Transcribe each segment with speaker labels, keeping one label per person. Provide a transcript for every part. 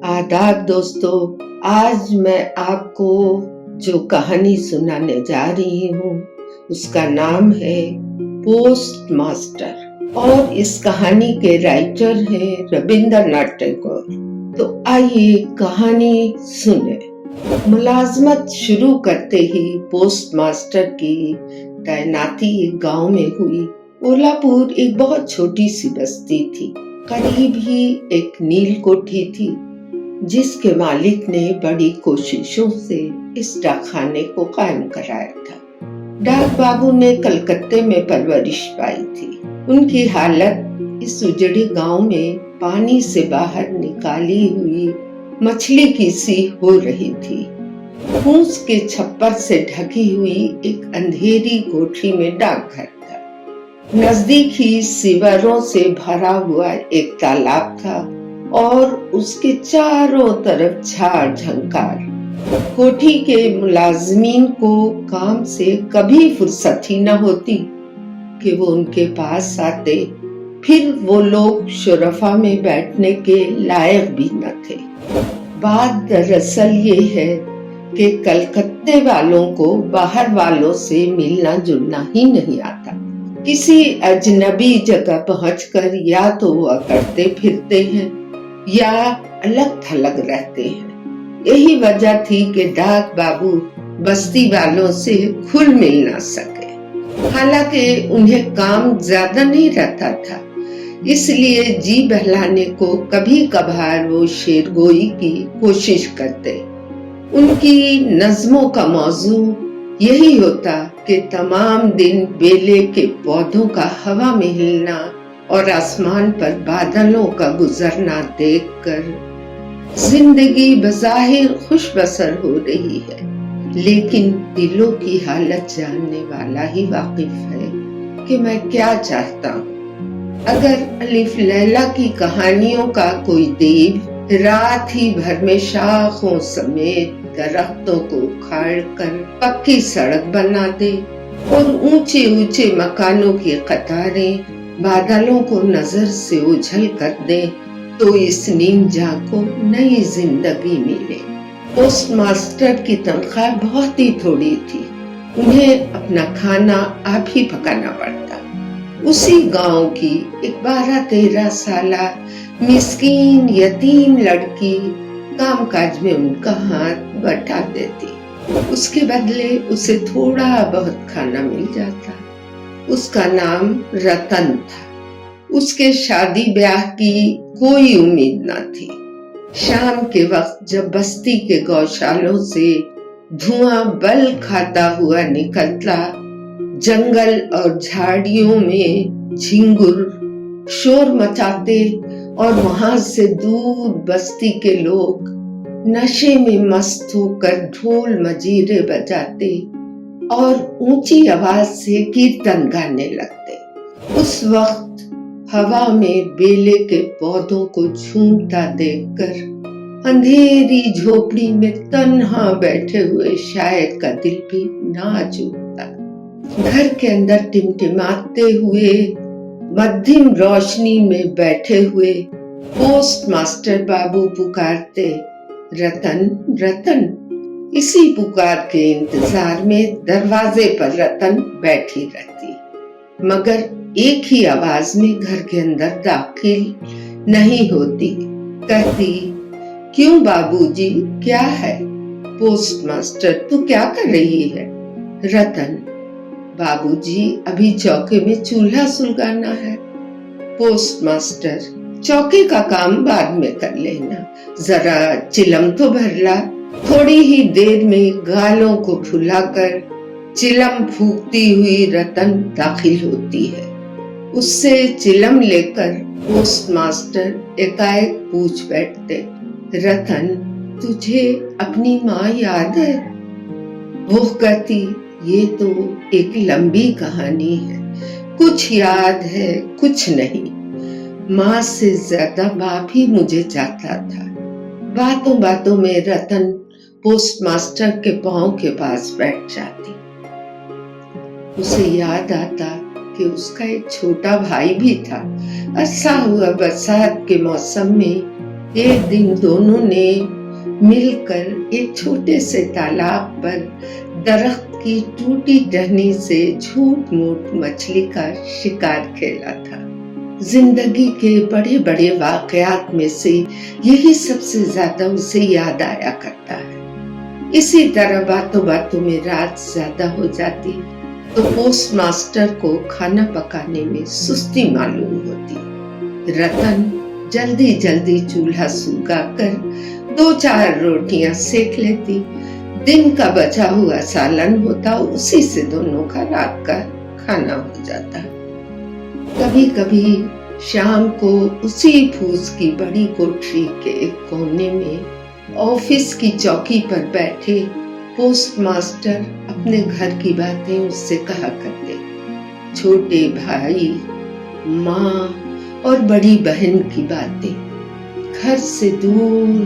Speaker 1: आदाब दोस्तों। आज मैं आपको जो कहानी सुनाने जा रही हूँ उसका नाम है पोस्ट मास्टर और इस कहानी के राइटर हैं रविंद्रनाथ टैगोर। तो आइए कहानी सुने। मुलाजमत शुरू करते ही पोस्ट मास्टर की तैनाती एक गांव में हुई। ओलापुर एक बहुत छोटी सी बस्ती थी। करीब ही एक नील कोठी थी जिसके मालिक ने बड़ी कोशिशों से इस डाकखाने को कायम कराया था। डाक बाबू ने कलकत्ते में परवरिश पाई थी। उनकी हालत इस उजड़े गांव में पानी से बाहर निकाली हुई मछली की सी हो रही थी। फूस के छप्पर से ढकी हुई एक अंधेरी कोठरी में डाकघर था। नजदीक ही सिवरों से भरा हुआ एक तालाब था और उसके चारों तरफ झाड़ झंकार। कोठी के मुलाजमीन को काम से कभी फुर्सत ही न होती कि वो उनके पास आते। फिर वो लोग शुरफा में बैठने के लायक भी न थे। बात दरअसल ये है कि कलकत्ते वालों को बाहर वालों से मिलना जुलना ही नहीं आता। किसी अजनबी जगह पहुंचकर या तो वो अकड़ते फिरते हैं या अलग थलग रहते हैं। यही वजह थी कि डाक बाबू बस्ती वालों से खुल मिल ना सके। हालांकि उन्हें काम ज्यादा नहीं रहता था, इसलिए जी बहलाने को कभी कभार वो शेरगोई की कोशिश करते। उनकी नज़्मों का मौजू यही होता कि तमाम दिन बेले के पौधों का हवा में हिलना और आसमान पर बादलों का गुजरना देखकर जिंदगी बज़ाहिर खुश बसर हो रही है, लेकिन दिलों की हालत जानने वाला ही वाकिफ है कि मैं क्या चाहता हूँ। अगर अलिफ लैला की कहानियों का कोई देव रात ही भर में शाखों समेत दरख्तों को उखाड़ कर पक्की सड़क बना दे और ऊंचे ऊंचे मकानों की कतारें बादलों को नजर से ओझल कर दे, तो इस नीम जां को नई जिंदगी मिले। पोस्ट मास्टर की तनख्वाह बहुत ही थोड़ी थी। उन्हें अपना खाना आप ही पकाना पड़ता। उसी गांव की एक 12-13 साला मिस्कीन यतीम लड़की काम काज में उनका हाथ बटा देती। उसके बदले उसे थोड़ा बहुत खाना मिल जाता। उसका नाम रतन था। उसके शादी ब्याह की कोई उम्मीद न थी। शाम के वक्त जब बस्ती के गौशालों से धुआं बल खाता हुआ निकलता, जंगल और झाड़ियों में झिंगुर शोर मचाते और वहां से दूर बस्ती के लोग नशे में मस्त होकर ढोल मजीरे बजाते और ऊंची आवाज से कीर्तन गाने लगते। उस वक्त हवा में बेले के पौधों को झूमता देखकर अंधेरी झोपड़ी में तन्हा बैठे हुए शायर का दिल भी नाच उठता। घर के अंदर टिमटिमाते हुए मध्यम रोशनी में बैठे हुए पोस्ट मास्टर बाबू पुकारते, रतन रतन। इसी पुकार के इंतजार में दरवाजे पर रतन बैठी रहती, मगर एक ही आवाज में घर के अंदर दाखिल नहीं होती। कहती, क्यों बाबूजी, क्या है? पोस्ट मास्टर, तू क्या कर रही है? रतन, बाबूजी, अभी चौके में चूल्हा सुलगाना है। पोस्ट मास्टर, चौके का काम बाद में कर लेना, जरा चिलम तो भर ला। थोड़ी ही देर में गालों को फुलाकर चिलम फूंकती हुई रतन दाखिल होती है। उससे चिलम लेकर पोस्ट मास्टर एकाएक पूछ बैठते, रतन, तुझे अपनी माँ याद है? वो कहती, ये तो एक लंबी कहानी है, कुछ याद है कुछ नहीं। माँ से ज्यादा बाप ही मुझे चाहता था। बातों बातों में रतन पोस्ट मास्टर के पांव के पास बैठ जाती। उसे याद आता कि उसका एक छोटा भाई भी था। अरसा हुआ बरसात के मौसम में एक दिन दोनों ने मिलकर एक छोटे से तालाब पर दरख्त की टूटी टहनी से झूठ मूठ मछली का शिकार खेला था। जिंदगी के बड़े बड़े वाकयात में से यही सबसे ज्यादा उसे याद आया करता है। इसी तरह बातों बातों में रात ज्यादा हो जाती तो पोस्टमास्टर को खाना पकाने में सुस्ती मालूम होती। रतन जल्दी जल्दी चूल्हा सुलगा कर 2-4 रोटियां सेक लेती। दिन का बचा हुआ सालन होता, उसी से दोनों का रात का खाना हो जाता। कभी कभी शाम को उसी फूस की बड़ी कोठरी के एक कोने में ऑफिस की चौकी पर बैठे पोस्टमास्टर अपने घर की बातें उससे कहा करते। छोटे भाई, माँ और बड़ी बहन की बातें, घर से दूर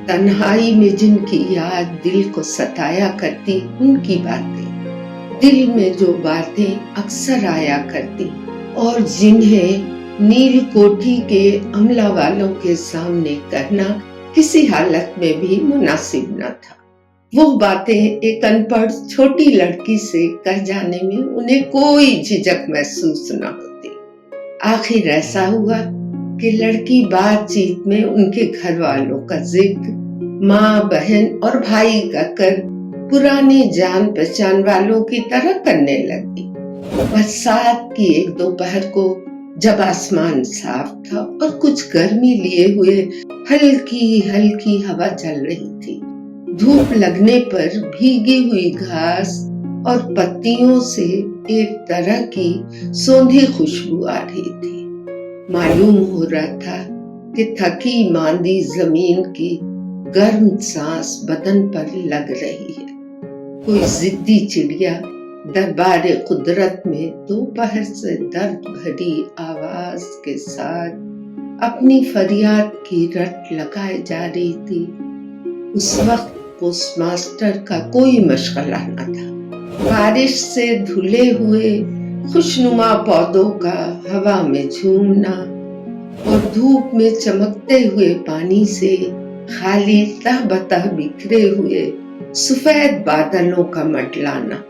Speaker 1: तन्हाई में जिनकी याद दिल को सताया करती उनकी बातें, दिल में जो बातें अक्सर आया करती और जिन्हें नील कोठी के अमला वालों के सामने कहना किसी हालत में भी मुनासिब न था। वो बातें एक अनपढ़ छोटी लड़की से कह जाने में उन्हें कोई झिझक महसूस न होती। आखिर ऐसा हुआ कि लड़की बातचीत में उनके घर वालों का जिक्र माँ, बहन और भाई का कर पुराने जान पहचान वालों की तरह करने लगी। बरसात की एक दोपहर को जब आसमान साफ था और कुछ गर्मी लिए हुए हल्की हल्की हवा चल रही थी, धूप लगने पर भीगी हुई घास और पत्तियों से एक तरह की सौंधी खुशबू आ रही थी। मालूम हो रहा था कि थकी मांदी जमीन की गर्म सांस बदन पर लग रही है। कोई जिद्दी चिड़िया दरबारे कुदरत में दोपहर से दर्द भरी आवाज के साथ अपनी फरियाद की रट लगाए जा रही थी। उस वक्त पोस्टमास्टर का कोई मशगला न था। बारिश से धुले हुए खुशनुमा पौधों का हवा में झूमना और धूप में चमकते हुए पानी से खाली तह बतह बिखरे हुए सफेद बादलों का मंडलाना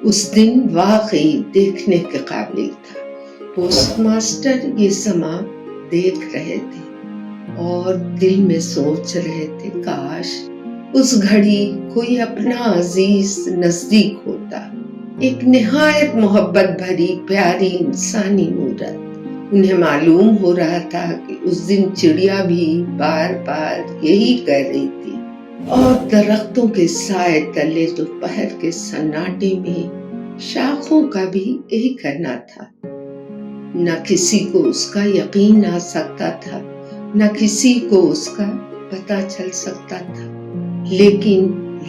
Speaker 1: उस दिन वाकई देखने के काबिल था। पोस्टमास्टर ये समा देख रहे थे और दिल में सोच रहे थे, काश उस घड़ी कोई अपना अजीज नजदीक होता। एक निहायत मोहब्बत भरी प्यारी इंसानी मूरत। उन्हें मालूम हो रहा था कि उस दिन चिड़िया भी बार बार यही कह रही थी और दरख्तों के साए तले दोपहर के सन्नाटे में शाखों का भी यही करना था। न किसी को उसका यकीन आ सकता था, न किसी को उसका पता चल सकता था। लेकिन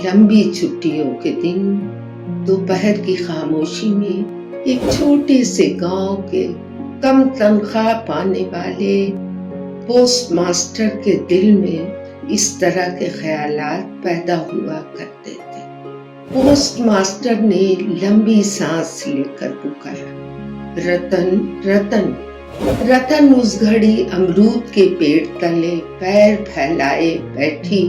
Speaker 1: लंबी छुट्टियों के दिन दोपहर की खामोशी में एक छोटे से गांव के कम तनख्वाह पाने वाले पोस्टमास्टर के दिल में इस तरह के ख्यालात पैदा हुआ करते थे। पोस्टमास्टर ने लंबी सांस लेकर पुकारा, रतन रतन। रतन उस घड़ी अमरूद के पेड़ तले पैर फैलाए बैठी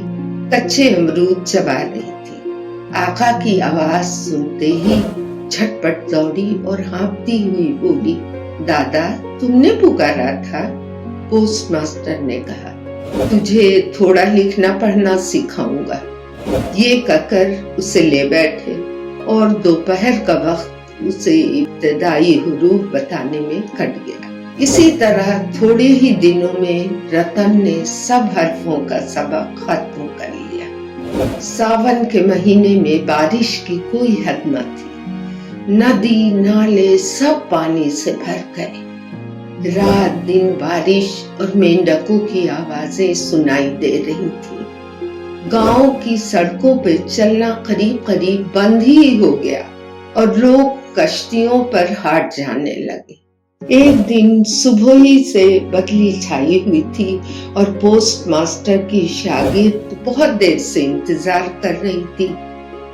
Speaker 1: कच्चे अमरूद चबा रही थी। आका की आवाज सुनते ही झटपट दौड़ी और हाँफती हुई बोली, दादा तुमने पुकारा था? पोस्टमास्टर ने कहा, तुझे थोड़ा लिखना पढ़ना सिखाऊंगा। ये कहकर उसे ले बैठे और दोपहर का वक्त उसे इब्तदाई हुरूफ बताने में कट गया। इसी तरह थोड़े ही दिनों में रतन ने सब हरफों का सबक खत्म कर लिया। सावन के महीने में बारिश की कोई हद न थी। नदी नाले सब पानी से भर गए। रात दिन बारिश और मेंढकों की आवाजें सुनाई दे रही थी। गांव की सड़कों पे चलना करीब करीब बंद ही हो गया और लोग कश्तियों पर हाट जाने लगे। एक दिन सुबह ही से बदली छाई हुई थी और पोस्टमास्टर की शागिर्द बहुत देर से इंतजार कर रही थी।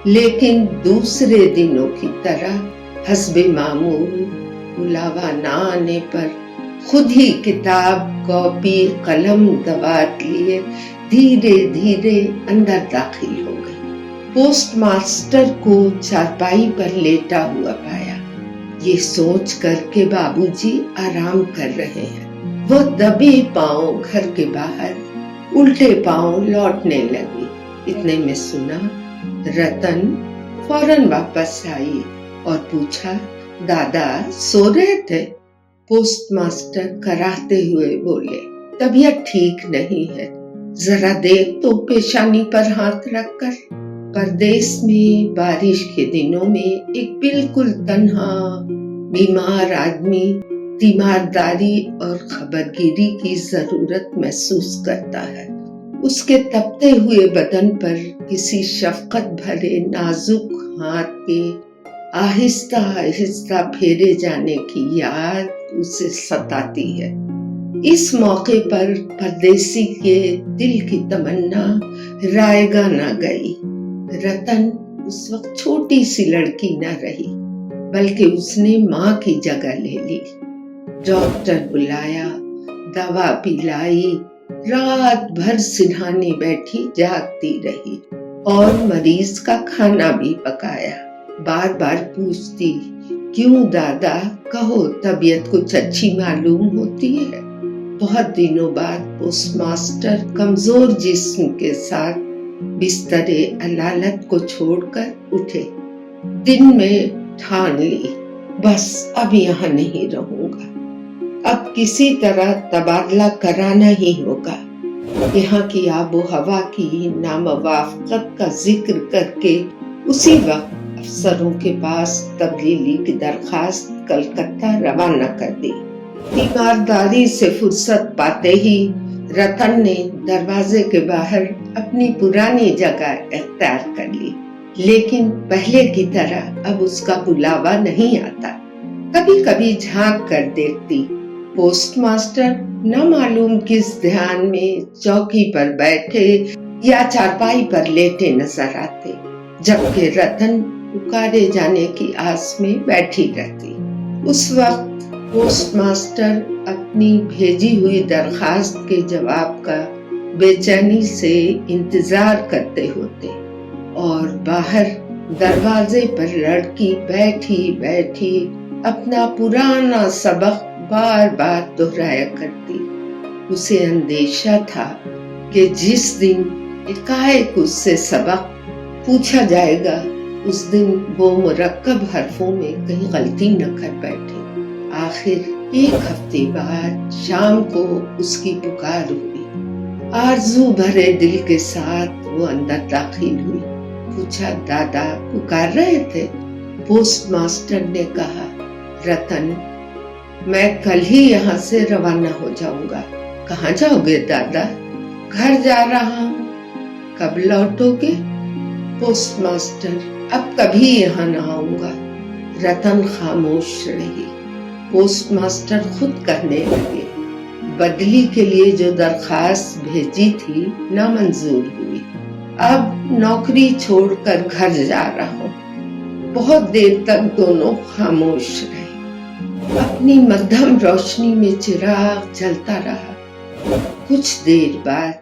Speaker 1: लेकिन दूसरे दिनों की तरह हस्बे मामूल बुलावा न आने पर خود ہی کتاب کاپی قلم دوات لیے دھیرے دھیرے اندر داخل ہو گئی۔ پوسٹ ماسٹر کو چارپائی پر لیٹا ہوا پایا، یہ سوچ کر کہ بابو جی آرام کر رہے ہیں۔ وہ دبے پاؤں گھر کے باہر الٹے پاؤں لوٹنے لگی۔ اتنے میں سنا رتن فوراً واپس آئی اور پوچھا، دادا سو رہے تھے؟ پوسٹ ماسٹر کراہتے ہوئے بولے، طبیعت ٹھیک نہیں ہے، ذرا دیکھ تو پیشانی پر ہاتھ رکھ کر۔ پردیس میں بارش کے دنوں میں ایک بالکل تنہا بیمار آدمی تیمارداری اور خبرگیری کی ضرورت محسوس کرتا ہے۔ اس کے تپتے ہوئے بدن پر کسی شفقت بھرے نازک ہاتھ کے آہستہ آہستہ پھیرے جانے کی یاد اسے ستاتی ہے۔ اس موقع پر پردیسی کے دل کی تمنا رائے گا نہ گئی۔ رتن اس وقت چھوٹی سی لڑکی نہ رہی، بلکہ اس نے ماں کی جگہ لے لی۔ ڈاکٹر بلایا، دوا پلائی، رات بھر سرہانے بیٹھی جاگتی رہی اور مریض کا کھانا بھی پکایا۔ بار بار پوچھتی، کیوں دادا، کہو طبیعت کچھ اچھی معلوم ہوتی ہے؟ بہت دنوں بعد پوسٹ ماسٹر کمزور جسم کے ساتھ بستر علالت کو چھوڑ کر اٹھے۔ دن میں ٹھان لی، بس اب یہاں نہیں رہوں گا، اب کسی طرح تبادلہ کرانا ہی ہوگا۔ یہاں کی آب و ہوا کی ناموافقت کا ذکر کر کے اسی وقت افسروں کے پاس تبدیلی کی درخواست کلکتہ روانہ کر دی۔ تیمارداری سے فرصت پاتے ہی رتن نے دروازے کے باہر اپنی پرانی جگہ اختیار کر لی، لیکن پہلے کی طرح اب اس کا بلاوا نہیں آتا۔ کبھی کبھی جھانک کر دیکھتی، پوسٹ ماسٹر نہ معلوم کس دھیان میں چوکی پر بیٹھے یا چارپائی پر لیٹے نظر آتے، جبکہ رتن پکارے جانے کی آس میں بیٹھی رہتی۔ اس وقت پوسٹ ماسٹر اپنی بھیجی ہوئی درخواست کے جواب کا بے چینی سے انتظار کرتے ہوتے اور باہر دروازے پر لڑکی بیٹھی بیٹھی اپنا پرانا سبق بار بار دہرایا کرتی۔ اسے اندیشہ تھا کہ جس دن ایکائک اس سے سبق پوچھا جائے گا، اس دن وہ مرکب حرفوں میں کہیں غلطی نہ کر بیٹھے۔ آخر ایک ہفتے بعد شام کو اس کی پکار ہوئی۔ آرزو بھرے دل کے ساتھ وہ اندر داخل ہوئی۔ پوچھا، دادا پکار رہے تھے؟ پوسٹ ماسٹر نے کہا، رتن میں کل ہی یہاں سے روانہ ہو جاؤں گا۔ کہاں جاؤ گے دادا؟ گھر جا رہا ہوں۔ کب لوٹو گے؟ پوسٹ ماسٹر، اب کبھی یہاں نہ آؤں گا۔ رتن خاموش رہی۔ پوسٹ ماسٹر خود کہنے لگے، بدلی کے لیے جو درخواست بھیجی تھی نامنظور ہوئی، اب نوکری چھوڑ کر گھر جا رہا ہوں۔ بہت دیر تک دونوں خاموش رہے۔ اپنی مدھم روشنی میں چراغ جلتا رہا۔ کچھ دیر بعد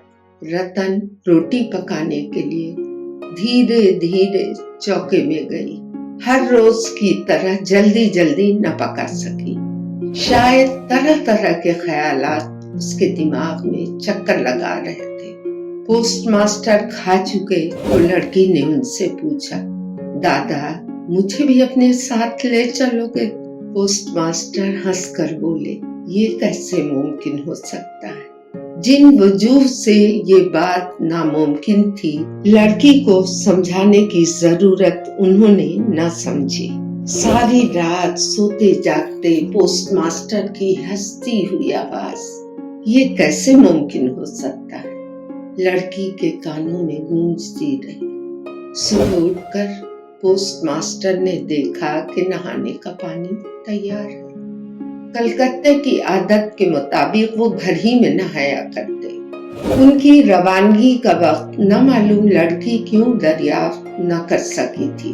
Speaker 1: رتن روٹی پکانے کے لیے دھیرے دھیرے چوکے میں گئی۔ ہر روز کی طرح جلدی جلدی نہ پکا سکی۔ شاید طرح طرح کے خیالات اس کے دماغ میں چکر لگا رہے تھے۔ پوسٹ ماسٹر کھا چکے تو لڑکی نے ان سے پوچھا، دادا مجھے بھی اپنے ساتھ لے چلو گے؟ پوسٹ ماسٹر ہنس کر بولے، یہ کیسے ممکن ہو سکتا ہے؟ جن وجوہ سے یہ بات ناممکن تھی، لڑکی کو سمجھانے کی ضرورت انہوں نے نہ سمجھی۔ ساری رات سوتے جاگتے پوسٹ ماسٹر کی ہنستی ہوئی آواز، یہ کیسے ممکن ہو سکتا ہے، لڑکی کے کانوں میں گونجتی رہی۔ صبح اٹھ کر پوسٹ ماسٹر نے دیکھا کہ نہانے کا پانی تیار ہے۔ کلکتہ کی عادت کے مطابق وہ گھر ہی میں نہایا کرتے۔ ان کی روانگی کا وقت نہ معلوم لڑکی کیوں دریافت نہ کر سکی تھی۔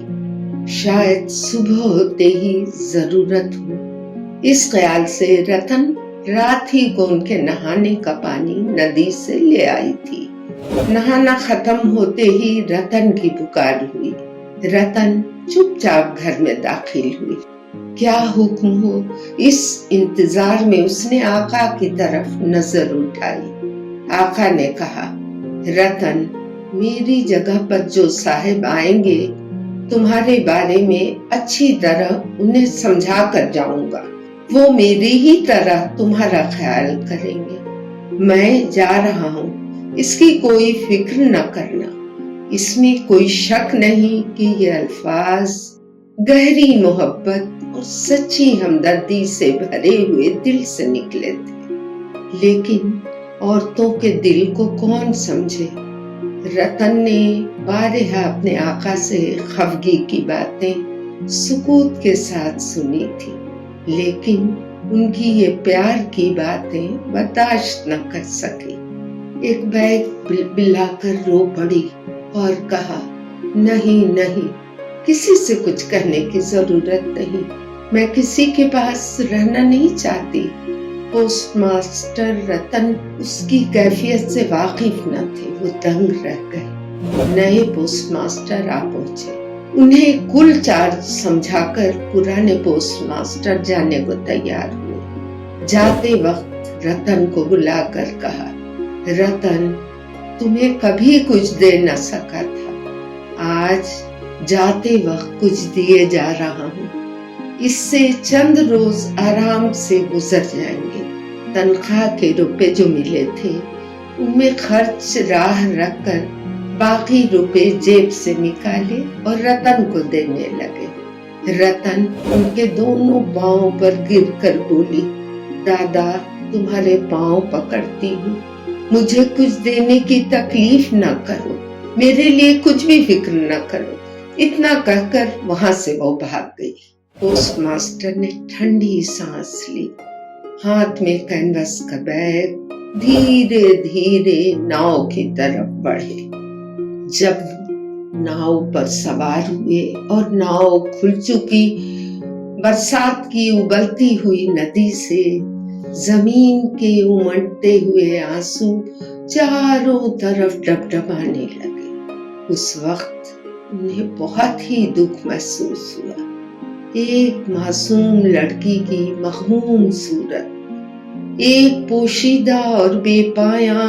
Speaker 1: شاید صبح ہوتے ہی ضرورت ہو، اس خیال سے رتن रात ही को उनके नहाने का पानी नदी से ले आई थी। नहाना खत्म होते ही रतन की पुकार हुई। रतन चुपचाप घर में दाखिल हुई। क्या हुक्म हो, इस इंतजार में उसने आका की तरफ नजर उठाई। आका ने कहा, रतन, मेरी जगह पर जो साहिब आएंगे तुम्हारे बारे में अच्छी तरह उन्हें समझा कर जाऊंगा। वो मेरी ही तरह तुम्हारा ख्याल करेंगे। मैं जा रहा हूँ, इसकी कोई फिक्र न करना। इसमें कोई शक नहीं कि ये अल्फाज गहरी मोहब्बत और सच्ची हमदर्दी से भरे हुए दिल से निकले थे। लेकिन औरतों के दिल को कौन समझे। रतन ने बारहा अपने आका से खफगी की बातें सुकूत के साथ सुनी थी, लेकिन उनकी ये प्यार की बातें बर्दाश्त न कर सकी। एक बैग बिलबिलाकर रो पड़ी और कहा, नहीं नहीं, किसी से कुछ कहने की जरूरत नहीं। मैं किसी के पास रहना नहीं चाहती। पोस्टमास्टर रतन उसकी कैफियत से वाकिफ न थे। वो दंग रह गए। नए पोस्टमास्टर आ पहुंचे। उन्हें कुल चार्ज समझाकर पुराने पोस्टमास्टर जाने को तैयार हुए। जाते वक्त रतन को बुलाकर कहा, रतन, तुम्हें कभी कुछ दे न सका था, आज जाते वक्त कुछ दिए जा रहा हूँ। इससे चंद रोज आराम से गुजर जाएंगे। तनख्वाह के रुपए जो मिले थे उनमें खर्च राह रखकर बाकी रुपए जेब से निकाले और रतन को देने लगे। रतन उनके दोनों पांव पर गिरकर बोली, दादा, तुम्हारे पांव पकड़ती हूँ, मुझे कुछ देने की तकलीफ न करो, मेरे लिए कुछ भी फिक्र न करो। इतना कहकर वहां से वो भाग गई। पोस्टमास्टर ने ठंडी सांस ली। हाथ में कैनवस का बैग धीरे धीरे नाव की तरफ बढ़े। जब नाव पर सवार हुए और नाव खुल चुकी, बरसात की उबलती हुई नदी से जमीन के उमड़ते हुए आंसू चारों तरफ डबडबाने लगे। उस वक्त उन्हें बहुत ही दुख महसूस हुआ। एक मासूम लड़की की मखमूम सूरत एक पोशीदा और बेपाया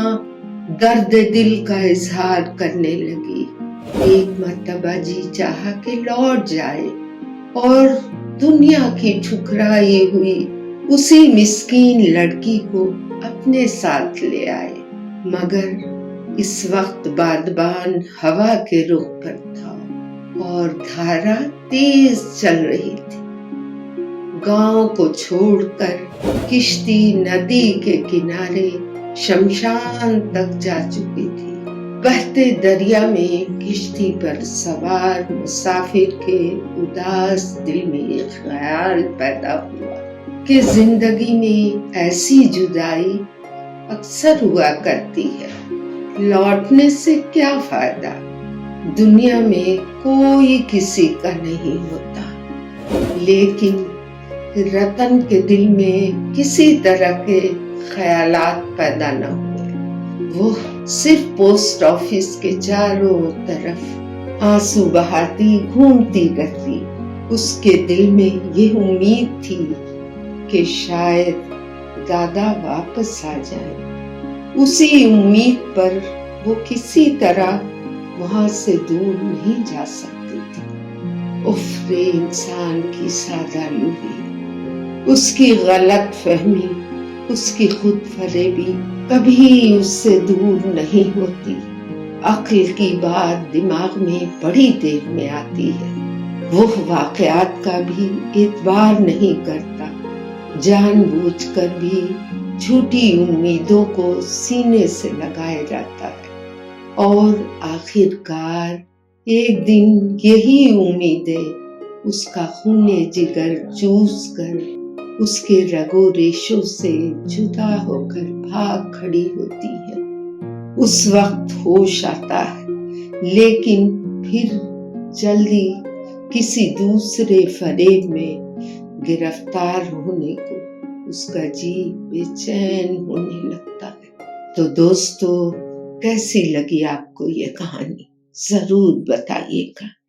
Speaker 1: दर्द दिल का इजहार करने लगी। एक मर्तबा जी चाहा कि लौट जाए और दुनिया की ठुकराई हुई उसी मिस्कीन लड़की को अपने साथ ले आए, मगर इस वक्त बादबान हवा के रुख पर था और धारा तेज चल रही थी। गांव को छोड़कर किश्ती नदी के किनारे शमशान तक जा चुकी थी। बहते दरिया में किश्ती पर सवार मुसाफिर के उदास दिल में एक ख्याल पैदा हुआ कि जिंदगी में ऐसी जुदाई अक्सर हुआ करती है, लौटने से क्या फायदा। दुनिया में कोई किसी का नहीं होता। लेकिन रतन के दिल में किसी तरह के ख्यालात पैदा न हुए। वो सिर्फ पोस्ट ऑफिस के चारों तरफ आंसू बहाती घूमती रहती। उसके दिल में ये उम्मीद थी कि शायद दादा वापस आ जाए। उसी उम्मीद पर वो किसी तरह वहां से दूर नहीं जा सकती थी। उफ रे इंसान की सादालूही, उसकी गलत फहमी, उसकी खुद फरेबी कभी उससे दूर नहीं होती। अक्ल की बात दिमाग में बड़ी देर में आती है। वो वाकयात का भी एतबार नहीं करता, जानबूझकर भी झूठी उम्मीदों को सीने से लगाए जाता है और आखिरकार एक दिन यही उम्मीदें उसका खूने जिगर चूस कर उसके रगो रेशों से जुदा होकर भाग खड़ी होती है। उस वक्त होश आता है, लेकिन फिर जल्दी किसी दूसरे फरेब में गिरफ्तार होने को اس کا جی بے چین ہونے لگتا ہے۔ تو دوستو، کیسی لگی آپ کو یہ کہانی ضرور بتائیے گا۔